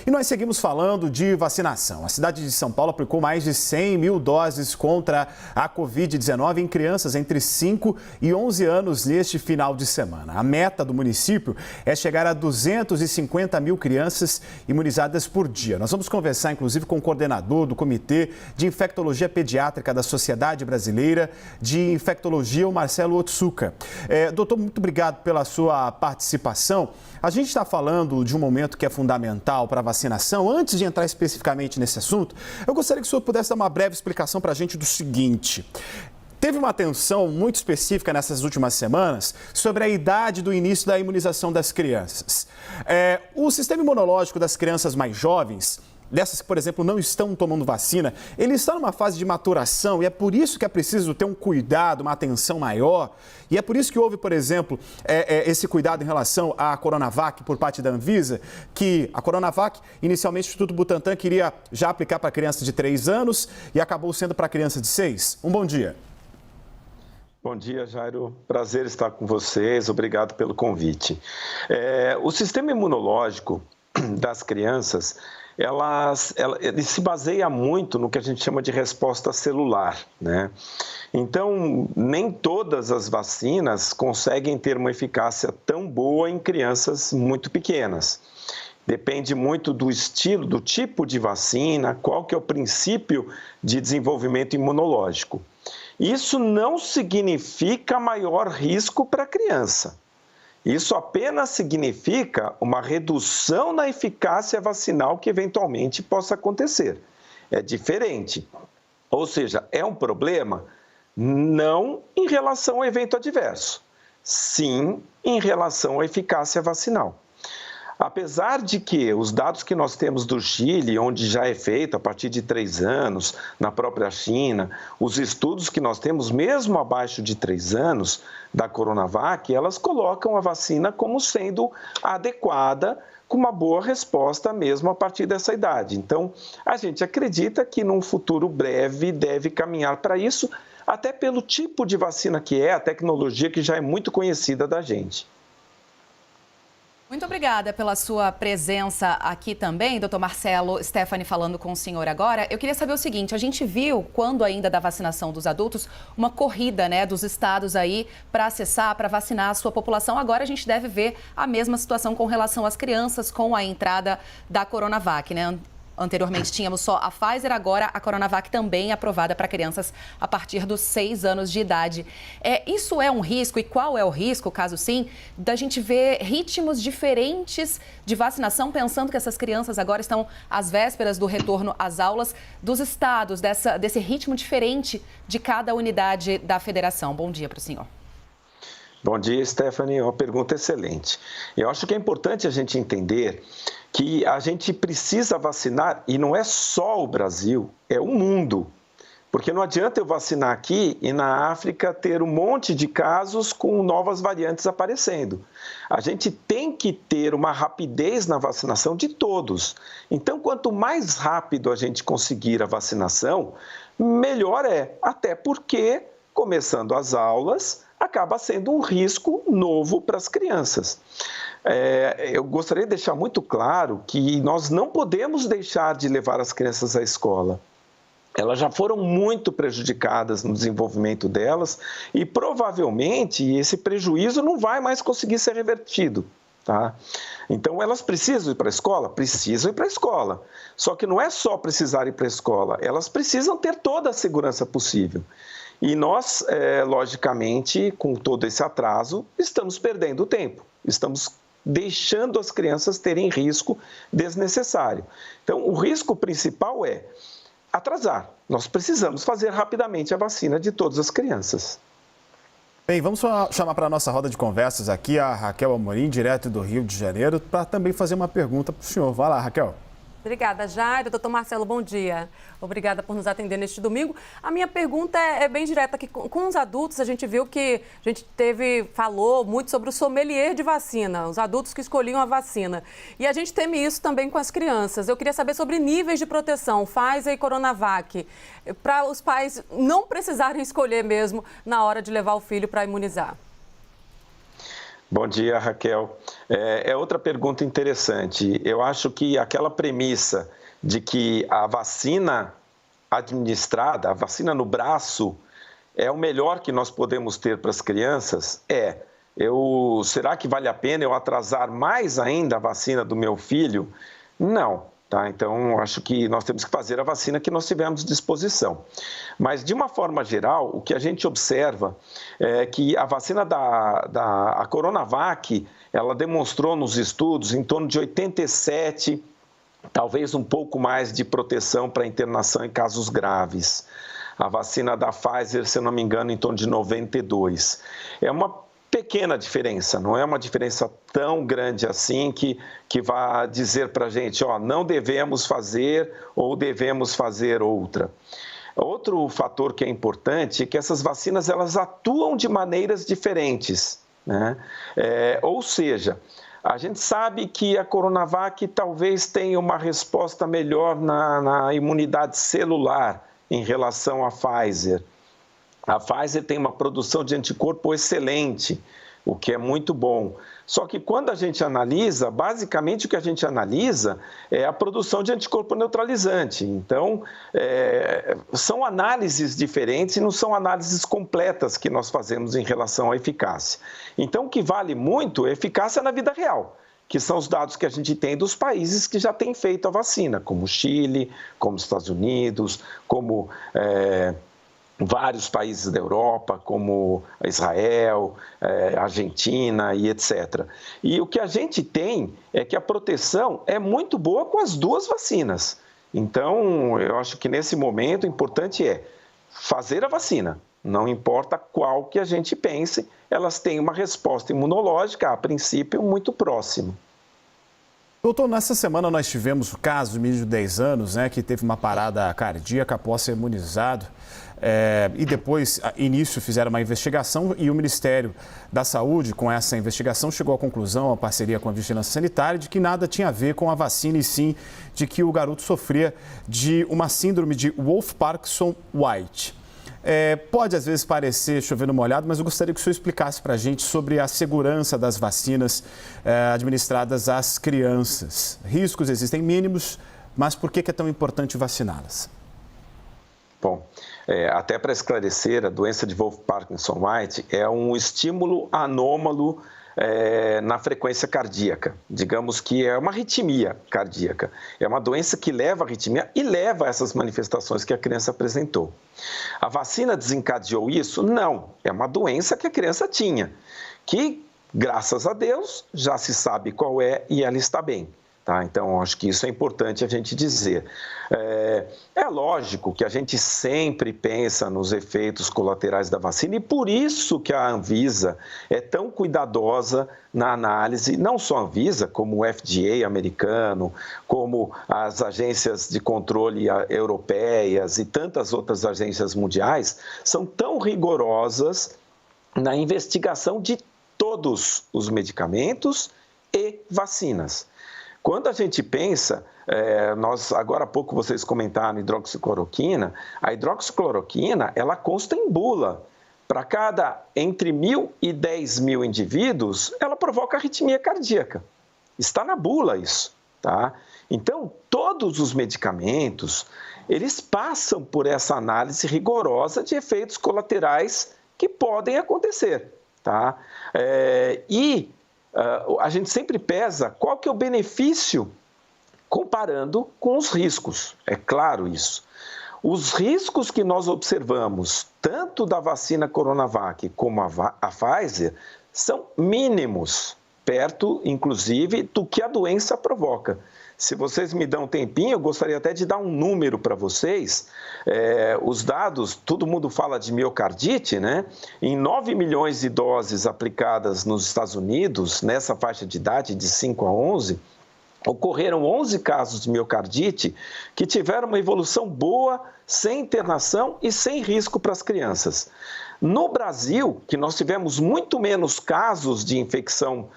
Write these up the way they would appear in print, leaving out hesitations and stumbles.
E nós seguimos falando de vacinação. A cidade de São Paulo aplicou mais de 100 mil doses contra a Covid-19 em crianças entre 5 e 11 anos neste final de semana. A meta do município é chegar a 250 mil crianças imunizadas por dia. Nós vamos conversar, inclusive, com o coordenador do Comitê de Infectologia Pediátrica da Sociedade Brasileira de Infectologia, o Marcelo Otsuka. Doutor, muito obrigado pela sua participação. A gente está falando de um momento que é fundamental para a vacinação. Antes de entrar especificamente nesse assunto, eu gostaria que o senhor pudesse dar uma breve explicação para a gente do seguinte. Teve uma atenção muito específica nessas últimas semanas sobre a idade do início da imunização das crianças. O sistema imunológico das crianças mais jovens, dessas que, por exemplo, não estão tomando vacina, ele está numa fase de maturação e é por isso que é preciso ter um cuidado, uma atenção maior. E é por isso que houve, por exemplo, esse cuidado em relação à Coronavac por parte da Anvisa, que a Coronavac, inicialmente o Instituto Butantan queria já aplicar para crianças de 3 anos e acabou sendo para criança de 6. Um bom dia. Bom dia, Jairo. Prazer estar com vocês. Obrigado pelo convite. O sistema imunológico das crianças, ele se baseia muito no que a gente chama de resposta celular, né? Então, nem todas as vacinas conseguem ter uma eficácia tão boa em crianças muito pequenas. Depende muito do estilo, do tipo de vacina, qual que é o princípio de desenvolvimento imunológico. Isso não significa maior risco para a criança. Isso apenas significa uma redução na eficácia vacinal que eventualmente possa acontecer. É diferente. Ou seja, é um problema não em relação ao evento adverso, sim em relação à eficácia vacinal. Apesar de que os dados que nós temos do Chile, onde já é feito a partir de 3 anos, na própria China, os estudos que nós temos, mesmo abaixo de 3 anos, da Coronavac, elas colocam a vacina como sendo adequada, com uma boa resposta mesmo a partir dessa idade. Então, a gente acredita que num futuro breve deve caminhar para isso, até pelo tipo de vacina que é, a tecnologia que já é muito conhecida da gente. Muito obrigada pela sua presença aqui também, doutor Marcelo. Stephanie falando com o senhor agora. Eu queria saber o seguinte, a gente viu, quando ainda da vacinação dos adultos, uma corrida, né, dos estados aí para acessar, para vacinar a sua população. Agora a gente deve ver a mesma situação com relação às crianças com a entrada da Coronavac, né? Anteriormente tínhamos só a Pfizer, agora a Coronavac também aprovada para crianças a partir dos 6 anos de idade. Isso é um risco? E qual é o risco, caso sim, da gente ver ritmos diferentes de vacinação, pensando que essas crianças agora estão às vésperas do retorno às aulas dos estados, desse ritmo diferente de cada unidade da federação? Bom dia para o senhor. Bom dia, Stephanie. Uma pergunta excelente. Eu acho que é importante a gente entender que a gente precisa vacinar, e não é só o Brasil, é o mundo. Porque não adianta eu vacinar aqui e na África ter um monte de casos com novas variantes aparecendo. A gente tem que ter uma rapidez na vacinação de todos. Então, quanto mais rápido a gente conseguir a vacinação, melhor é. Até porque, começando as aulas, acaba sendo um risco novo para as crianças. Eu gostaria de deixar muito claro que nós não podemos deixar de levar as crianças à escola. Elas já foram muito prejudicadas no desenvolvimento delas e provavelmente esse prejuízo não vai mais conseguir ser revertido. Tá? Então, elas precisam ir para a escola? Precisam ir para a escola. Só que não é só precisar ir para a escola, elas precisam ter toda a segurança possível. E nós, logicamente, com todo esse atraso, estamos perdendo tempo, estamos deixando as crianças terem risco desnecessário. Então, o risco principal é atrasar. Nós precisamos fazer rapidamente a vacina de todas as crianças. Bem, vamos chamar para a nossa roda de conversas aqui a Raquel Amorim, direto do Rio de Janeiro, para também fazer uma pergunta para o senhor. Vai lá, Raquel. Obrigada, Jairo. Doutor Marcelo, bom dia. Obrigada por nos atender neste domingo. A minha pergunta é bem direta aqui. Com os adultos, a gente viu que a gente falou muito sobre o sommelier de vacina, os adultos que escolhiam a vacina. E a gente teme isso também com as crianças. Eu queria saber sobre níveis de proteção, Pfizer e Coronavac, para os pais não precisarem escolher mesmo na hora de levar o filho para imunizar. Bom dia, Raquel. É outra pergunta interessante. Eu acho que aquela premissa de que a vacina administrada, a vacina no braço, é o melhor que nós podemos ter para as crianças, será que vale a pena eu atrasar mais ainda a vacina do meu filho? Não. Tá? Então, acho que nós temos que fazer a vacina que nós tivermos disposição. Mas, de uma forma geral, o que a gente observa é que a vacina a Coronavac, ela demonstrou nos estudos em torno de 87%, talvez um pouco mais de proteção para internação em casos graves. A vacina da Pfizer, se eu não me engano, em torno de 92%. É uma pequena diferença, não é uma diferença tão grande assim que vai dizer para a gente, não devemos fazer ou devemos fazer outra. Outro fator que é importante é que essas vacinas elas atuam de maneiras diferentes, né? Ou seja, a gente sabe que a Coronavac talvez tenha uma resposta melhor na imunidade celular em relação à Pfizer. A Pfizer tem uma produção de anticorpo excelente, o que é muito bom. Só que quando a gente analisa, basicamente o que a gente analisa é a produção de anticorpo neutralizante. Então, são análises diferentes e não são análises completas que nós fazemos em relação à eficácia. Então, o que vale muito é a eficácia na vida real, que são os dados que a gente tem dos países que já têm feito a vacina, como o Chile, como os Estados Unidos, como vários países da Europa, como Israel, Argentina e etc. E o que a gente tem é que a proteção é muito boa com as duas vacinas. Então, eu acho que nesse momento o importante é fazer a vacina. Não importa qual que a gente pense, elas têm uma resposta imunológica, a princípio, muito próxima. Doutor, nessa semana nós tivemos o caso do menino de 10 anos, que teve uma parada cardíaca após ser imunizado. E depois, início, fizeram uma investigação e o Ministério da Saúde, com essa investigação, chegou à conclusão, a parceria com a Vigilância Sanitária, de que nada tinha a ver com a vacina e sim de que o garoto sofria de uma síndrome de Wolff-Parkinson-White. Pode, às vezes, parecer chovendo molhado, mas eu gostaria que o senhor explicasse para a gente sobre a segurança das vacinas administradas às crianças. Riscos existem mínimos, mas por que é tão importante vaciná-las? Bom, até para esclarecer, a doença de Wolff-Parkinson-White é um estímulo anômalo na frequência cardíaca. Digamos que é uma arritmia cardíaca. É uma doença que leva à arritmia e leva a essas manifestações que a criança apresentou. A vacina desencadeou isso? Não. É uma doença que a criança tinha, que, graças a Deus, já se sabe qual é e ela está bem. Tá? Então, acho que isso é importante a gente dizer. É lógico que a gente sempre pensa nos efeitos colaterais da vacina e por isso que a Anvisa é tão cuidadosa na análise, não só a Anvisa, como o FDA americano, como as agências de controle europeias e tantas outras agências mundiais, são tão rigorosas na investigação de todos os medicamentos e vacinas. Quando a gente pensa, agora há pouco vocês comentaram hidroxicloroquina, a hidroxicloroquina ela consta em bula. Para cada entre 1.000 e 10.000 indivíduos, ela provoca arritmia cardíaca. Está na bula isso, tá? Então, todos os medicamentos, eles passam por essa análise rigorosa de efeitos colaterais que podem acontecer, tá? A gente sempre pesa qual que é o benefício comparando com os riscos, é claro isso. Os riscos que nós observamos, tanto da vacina Coronavac como a Pfizer, são mínimos, perto, inclusive, do que a doença provoca. Se vocês me dão um tempinho, eu gostaria até de dar um número para vocês. Os dados, todo mundo fala de miocardite, né? Em 9 milhões de doses aplicadas nos Estados Unidos, nessa faixa de idade de 5 a 11, ocorreram 11 casos de miocardite que tiveram uma evolução boa, sem internação e sem risco para as crianças. No Brasil, que nós tivemos muito menos casos de infecção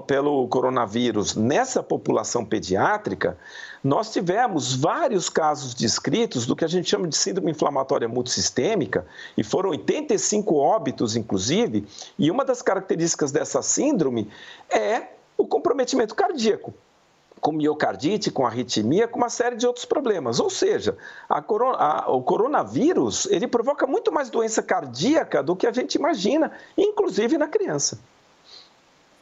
pelo coronavírus nessa população pediátrica, nós tivemos vários casos descritos do que a gente chama de síndrome inflamatória multissistêmica, e foram 85 óbitos, inclusive, e uma das características dessa síndrome é o comprometimento cardíaco, com miocardite, com arritmia, com uma série de outros problemas. Ou seja, o coronavírus, ele provoca muito mais doença cardíaca do que a gente imagina, inclusive na criança.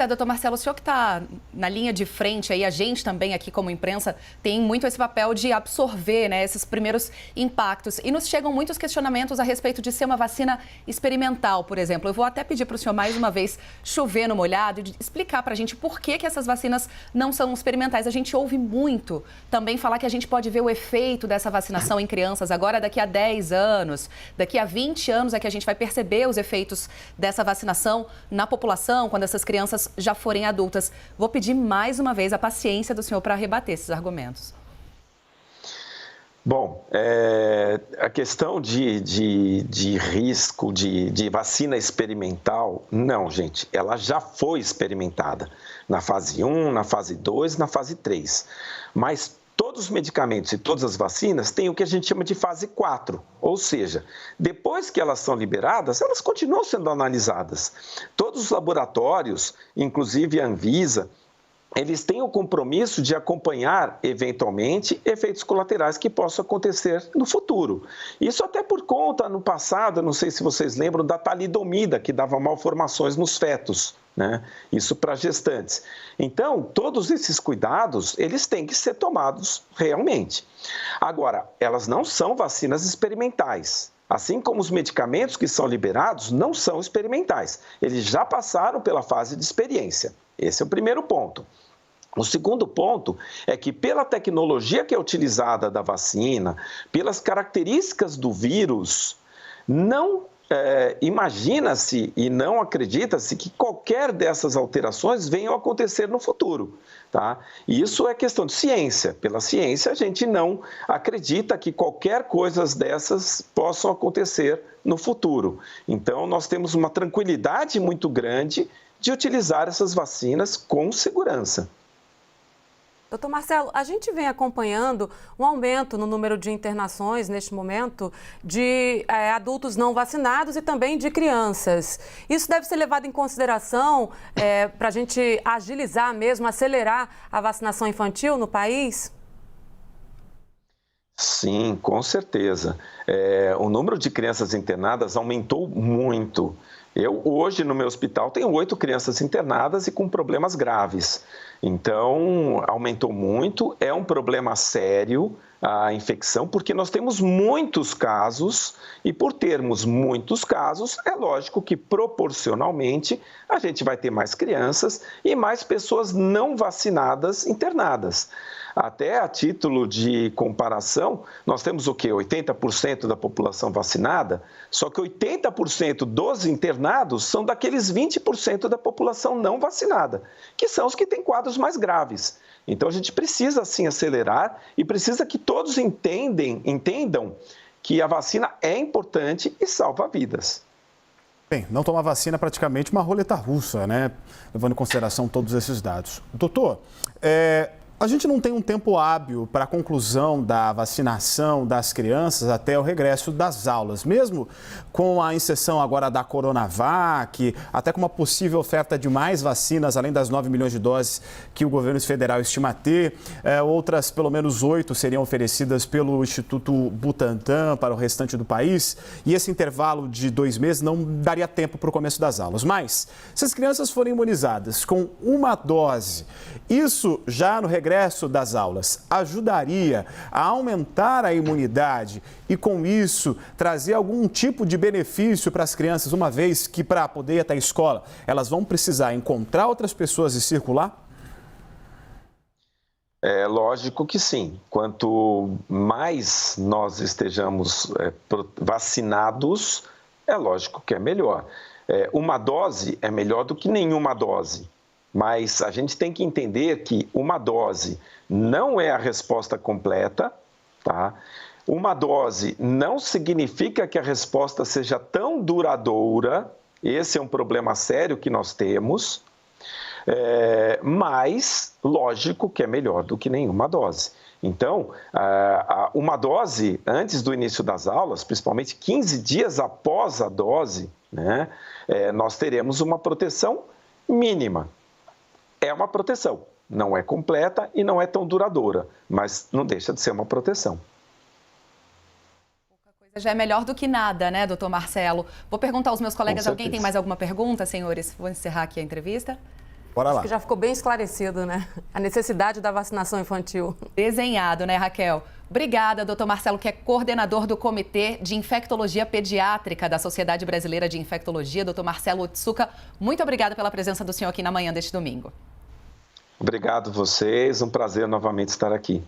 Doutor Marcelo, o senhor que está na linha de frente, aí, a gente também aqui como imprensa tem muito esse papel de absorver, né, esses primeiros impactos. E nos chegam muitos questionamentos a respeito de ser uma vacina experimental, por exemplo. Eu vou até pedir para o senhor mais uma vez chover no molhado e explicar para a gente por que essas vacinas não são experimentais. A gente ouve muito também falar que a gente pode ver o efeito dessa vacinação em crianças agora daqui a 10 anos, daqui a 20 anos é que a gente vai perceber os efeitos dessa vacinação na população, quando essas crianças já forem adultas. Vou pedir mais uma vez a paciência do senhor para rebater esses argumentos. Bom, a questão de risco de vacina experimental, não, gente, ela já foi experimentada na fase 1, na fase 2, na fase 3. Mas todos os medicamentos e todas as vacinas têm o que a gente chama de fase 4, ou seja, depois que elas são liberadas, elas continuam sendo analisadas. Todos os laboratórios, inclusive a Anvisa, eles têm o compromisso de acompanhar, eventualmente, efeitos colaterais que possam acontecer no futuro. Isso até por conta, no passado, não sei se vocês lembram, da talidomida, que dava malformações nos fetos, né? Isso para gestantes. Então, todos esses cuidados, eles têm que ser tomados realmente. Agora, elas não são vacinas experimentais. Assim como os medicamentos que são liberados não são experimentais. Eles já passaram pela fase de experiência. Esse é o primeiro ponto. O segundo ponto é que, pela tecnologia que é utilizada da vacina, pelas características do vírus, não imagina-se e não acredita-se que qualquer dessas alterações venham a acontecer no futuro. Tá? E isso é questão de ciência. Pela ciência, a gente não acredita que qualquer coisa dessas possam acontecer no futuro. Então, nós temos uma tranquilidade muito grande de utilizar essas vacinas com segurança. Doutor Marcelo, a gente vem acompanhando um aumento no número de internações, neste momento, de adultos não vacinados e também de crianças. Isso deve ser levado em consideração para a gente agilizar mesmo, acelerar a vacinação infantil no país? Sim, com certeza. O número de crianças internadas aumentou muito. Eu, hoje, no meu hospital, tenho 8 crianças internadas e com problemas graves. Então, aumentou muito, é um problema sério a infecção, porque nós temos muitos casos e, por termos muitos casos, é lógico que, proporcionalmente, a gente vai ter mais crianças e mais pessoas não vacinadas internadas. Até a título de comparação, nós temos o quê? 80% da população vacinada, só que 80% dos internados são daqueles 20% da população não vacinada, que são os que têm quadros mais graves. Então, a gente precisa, sim, acelerar e precisa que todos entendam que a vacina é importante e salva vidas. Bem, não tomar vacina é praticamente uma roleta russa, né? Levando em consideração todos esses dados. Doutor, a gente não tem um tempo hábil para a conclusão da vacinação das crianças até o regresso das aulas, mesmo com a inserção agora da Coronavac, até com uma possível oferta de mais vacinas, além das 9 milhões de doses que o governo federal estima ter, outras pelo menos 8 seriam oferecidas pelo Instituto Butantan para o restante do país, e esse intervalo de 2 meses não daria tempo para o começo das aulas. Mas, se as crianças forem imunizadas com uma dose, isso já no regresso das aulas ajudaria a aumentar a imunidade e, com isso, trazer algum tipo de benefício para as crianças, uma vez que, para poder ir até a escola, elas vão precisar encontrar outras pessoas e circular? É lógico que sim. Quanto mais nós estejamos vacinados, é lógico que é melhor. Uma dose é melhor do que nenhuma dose. Mas a gente tem que entender que uma dose não é a resposta completa, tá? Uma dose não significa que a resposta seja tão duradoura. Esse é um problema sério que nós temos. Mas, lógico que é melhor do que nenhuma dose. Então, uma dose antes do início das aulas, principalmente 15 dias após a dose, né, nós teremos uma proteção mínima. É uma proteção, não é completa e não é tão duradoura, mas não deixa de ser uma proteção. Já é melhor do que nada, né, doutor Marcelo? Vou perguntar aos meus colegas, alguém tem mais alguma pergunta, senhores? Vou encerrar aqui a entrevista. Bora lá. Acho que já ficou bem esclarecido, né? A necessidade da vacinação infantil. Desenhado, né, Raquel? Obrigada, doutor Marcelo, que é coordenador do Comitê de Infectologia Pediátrica da Sociedade Brasileira de Infectologia. Doutor Marcelo Otsuka, muito obrigada pela presença do senhor aqui na manhã deste domingo. Obrigado a vocês, um prazer novamente estar aqui.